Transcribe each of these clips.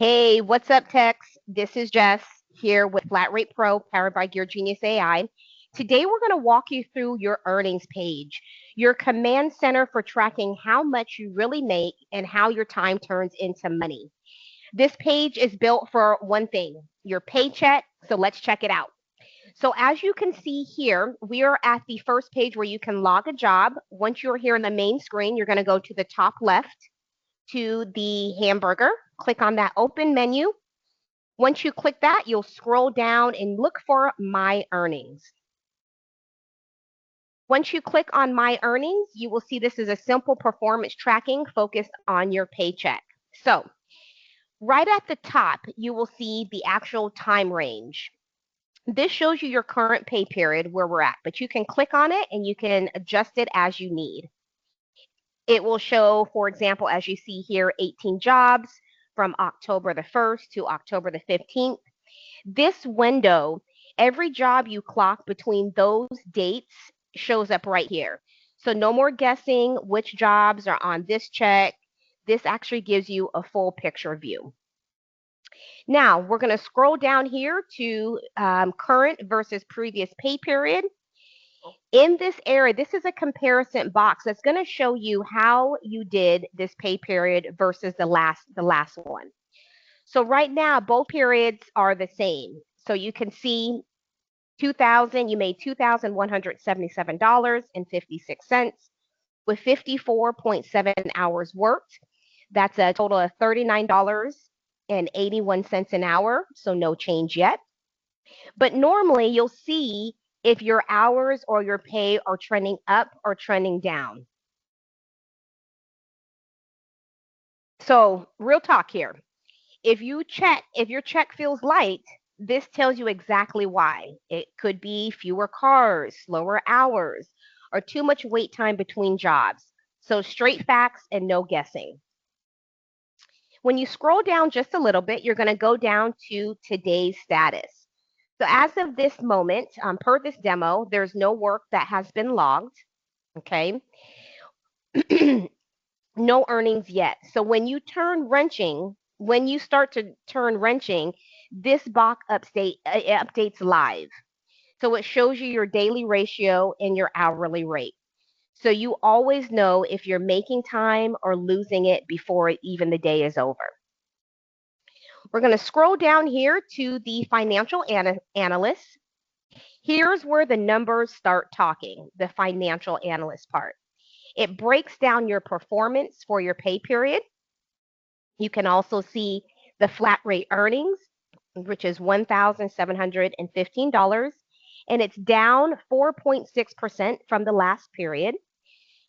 Hey, what's up, Tex? This is Jess here with Flat Rate Pro, powered by Gear Genius AI. Today, we're going to walk you through your earnings page, your command center for tracking how much you really make and how your time turns into money. This page is built for one thing, your paycheck. So let's check it out. So as you can see here, we are at the first page where you can log a job. Once you're here in the main screen, you're going to go to the top left to the hamburger, click on that open menu. Once you click that, you'll scroll down and look for My Earnings. Once you click on My Earnings, you will see this is a simple performance tracking focused on your paycheck. So right at the top, you will see the actual time range. This shows you your current pay period where we're at, but you can click on it and you can adjust it as you need. It will show, for example, as you see here, 18 jobs from October the 1st to October the 15th. This window, every job you clock between those dates shows up right here. So no more guessing which jobs are on this check. This actually gives you a full picture view. Now we're going to scroll down here to current versus previous pay period. In this area, this is a comparison box that's going to show you how you did this pay period versus the last one. So right now, both periods are the same. So you can see 2000, you made $2,177.56 with 54.7 hours worked. That's a total of $39.81 an hour, so no change yet. But normally you'll see if your hours or your pay are trending up or trending down. So, real talk here. If your check feels light, this tells you exactly why. It could be fewer cars, slower hours, or too much wait time between jobs. So straight facts and no guessing. When you scroll down just a little bit, you're going to go down to today's status. So as of this moment, per this demo, there's no work that has been logged. Okay. No earnings yet. So when you start to turn wrenching, this box updates live. So it shows you your daily ratio and your hourly rate. So you always know if you're making time or losing it before even the day is over. We're going to scroll down here to the financial analyst. Here's where the numbers start talking, the financial analyst part. It breaks down your performance for your pay period. You can also see the flat rate earnings, which is $1,715, and it's down 4.6% from the last period.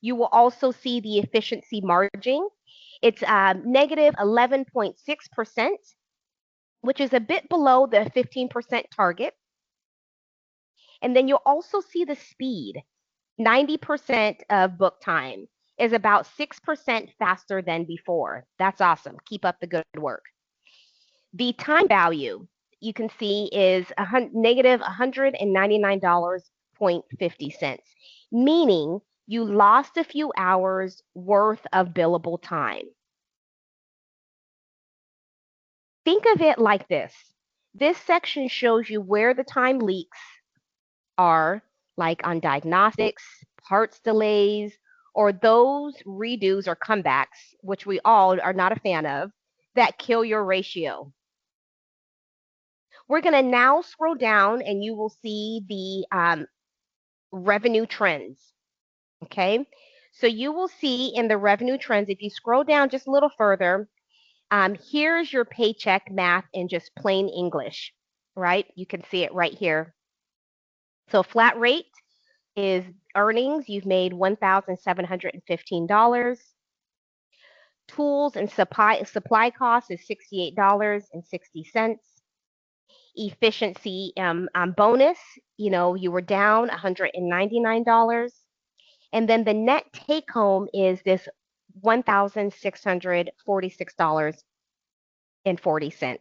You will also see the efficiency margin. It's negative 11.6%, which is a bit below the 15% target. And then you'll also see the speed. 90% of book time is about 6% faster than before. That's awesome. Keep up the good work. The time value you can see is negative $199.50, meaning you lost a few hours worth of billable time. Think of it like this. This section shows you where the time leaks are, like on diagnostics, parts delays, or those redos or comebacks, which we all are not a fan of, that kill your ratio. We're going to now scroll down and you will see the revenue trends. Okay. So you will see in the revenue trends, if you scroll down just a little further, here's your paycheck math in just plain English, right? You can see it right here. So flat rate is earnings. You've made $1,715. Tools and supply cost is $68.60. Efficiency bonus, you were down $199. And then the net take home is this $1,646.40.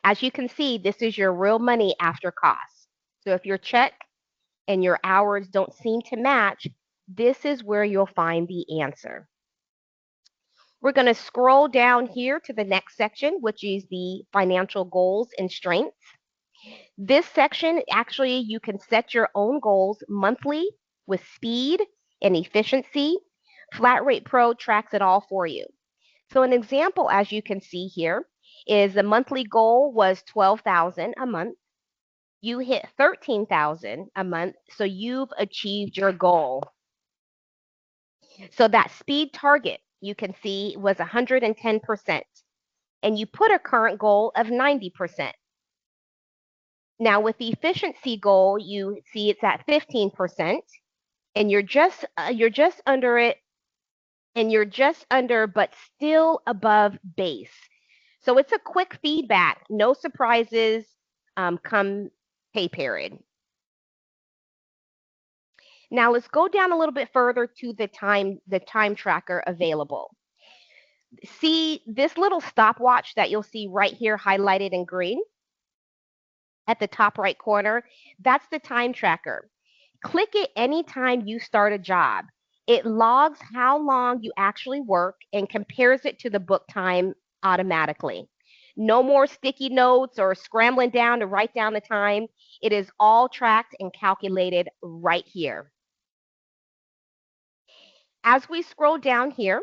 As you can see, this is your real money after costs. So if your check and your hours don't seem to match, this is where you'll find the answer. We're going to scroll down here to the next section, which is the financial goals and strengths. This section, actually, you can set your own goals monthly with speed and efficiency. Flat Rate Pro tracks it all for you. So an example, as you can see here, is the monthly goal was 12,000 a month. You hit 13,000 a month, so you've achieved your goal. So that speed target, you can see, was 110%, and you put a current goal of 90%. Now with the efficiency goal, you see it's at 15%, and you're just under it, and you're just under, but still above base. So it's a quick feedback, no surprises come pay period. Now let's go down a little bit further to the time tracker available. See this little stopwatch that you'll see right here highlighted in green at the top right corner? That's the time tracker. Click it anytime you start a job. It logs how long you actually work and compares it to the book time automatically. No more sticky notes or scrambling down to write down the time. It is all tracked and calculated right here. As we scroll down here,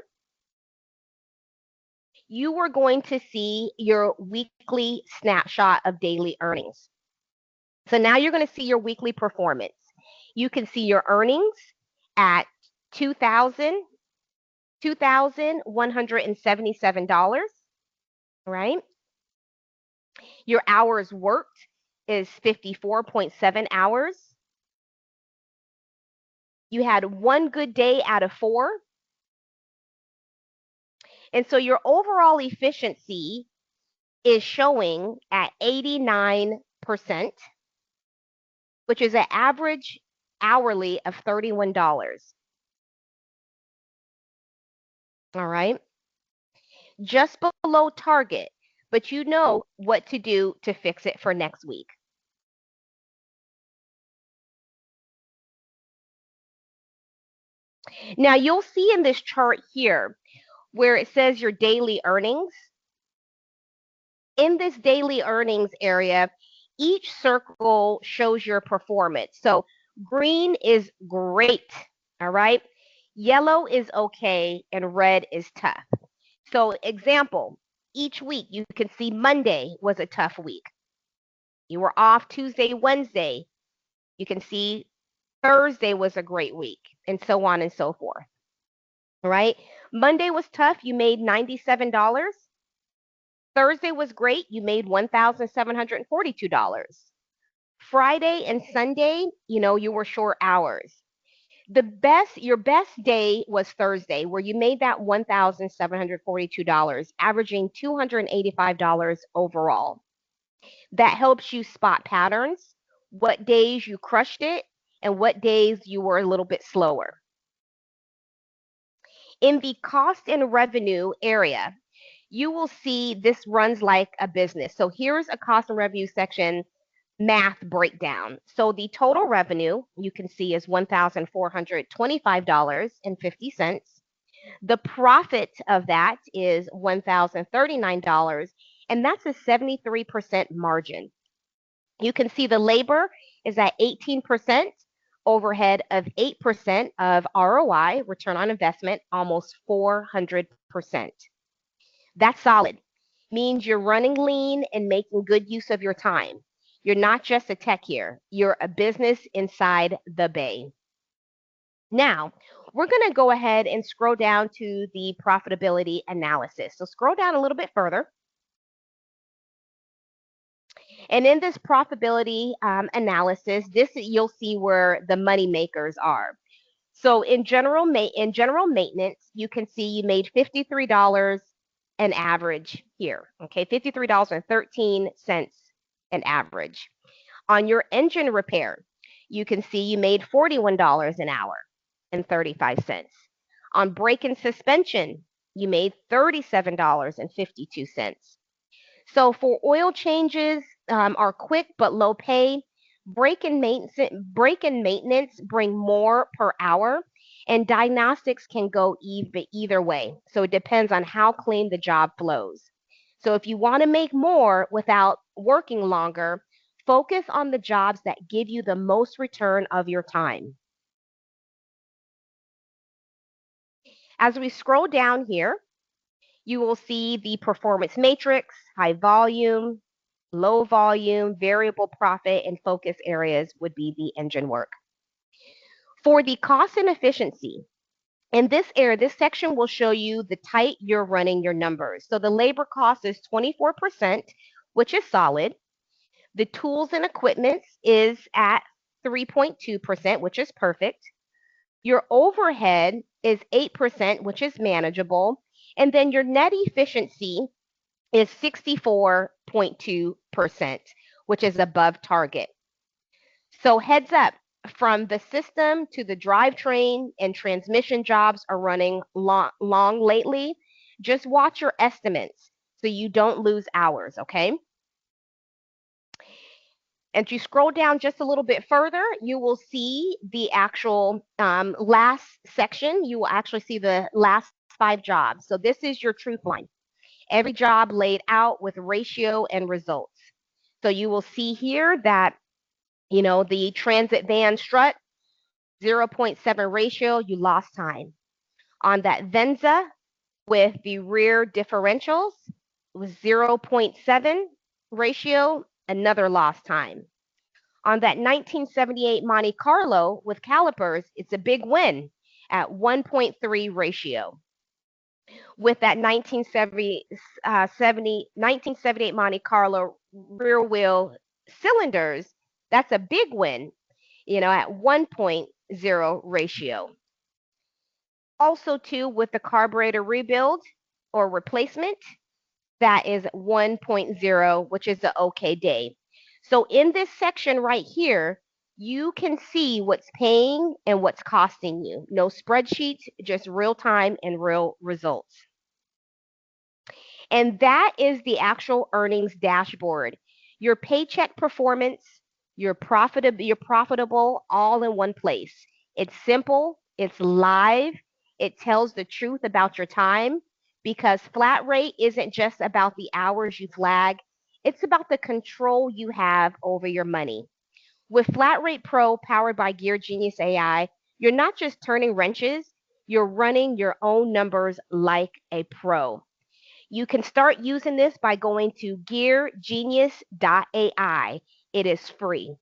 you are going to see your weekly snapshot of daily earnings. So now you're going to see your weekly performance. You can see your earnings at $2,177, right? Your hours worked is 54.7 hours. You had one good day out of 4. And so your overall efficiency is showing at 89%, which is an average hourly of $31. All right. Just below target, but you know what to do to fix it for next week. Now you'll see in this chart here where it says your daily earnings. In this daily earnings area, each circle shows your performance. So green is great, all right? Yellow is okay, and red is tough. So example, each week you can see Monday was a tough week. You were off Tuesday, Wednesday. You can see Thursday was a great week, and so on and so forth. All right? Monday was tough. You made $97. Thursday was great. You made $1,742. Friday and Sunday, you were short hours. Your best day was Thursday, where you made that $1,742, averaging $285 overall. That helps you spot patterns, what days you crushed it, and what days you were a little bit slower. In the cost and revenue area, you will see this runs like a business. So here's a cost and revenue section math breakdown. So the total revenue you can see is $1,425.50. The profit of that is $1,039, and that's a 73% margin. You can see the labor is at 18%, overhead of 8% of ROI, return on investment, almost 400%. That's solid. Means you're running lean and making good use of your time. You're not just a tech here, you're a business inside the Bay. Now, we're going to go ahead and scroll down to the profitability analysis. So scroll down a little bit further. And in this profitability analysis, you'll see where the money makers are. So in general maintenance, you can see you made $53 an average here. Okay, $53.13 an average. On your engine repair, you can see you made $41 an hour and 35 cents. On brake and suspension, you made $37.52. So for oil changes are quick but low pay. Brake and maintenance bring more per hour, And diagnostics can go either way. So it depends on how clean the job flows. So if you want to make more without working longer, focus on the jobs that give you the most return of your time. As we scroll down here, you will see the performance matrix, high volume, low volume, variable profit, and focus areas would be the engine work. For the cost and efficiency, in this area, this section will show you the tight you're running your numbers. So the labor cost is 24%, which is solid. The tools and equipment is at 3.2%, which is perfect. Your overhead is 8%, which is manageable. And then your net efficiency is 64.2%, which is above target. So heads up, from the system to the drivetrain and transmission jobs are running long lately. Just watch your estimates so you don't lose hours, okay? And if you scroll down just a little bit further, you will see the actual last section. You will actually see the last 5 jobs. So this is your truth line. Every job laid out with ratio and results. So you will see here that, the transit van strut, 0.7 ratio, you lost time. On that Venza with the rear differentials, it was 0.7 ratio, another lost time. On that 1978 Monte Carlo with calipers, it's a big win at 1.3 ratio. With that 1978 Monte Carlo rear wheel cylinders, that's a big win, at 1.0 ratio. Also, too, with the carburetor rebuild or replacement, that is 1.0, which is the okay day. So in this section right here, you can see what's paying and what's costing you. No spreadsheets, just real time and real results. And that is the actual earnings dashboard. Your paycheck performance, you're profitable all in one place. It's simple, it's live, it tells the truth about your time, because flat rate isn't just about the hours you flag, it's about the control you have over your money. With Flat Rate Pro powered by Gear Genius AI, you're not just turning wrenches, you're running your own numbers like a pro. You can start using this by going to geargenius.ai. It is free.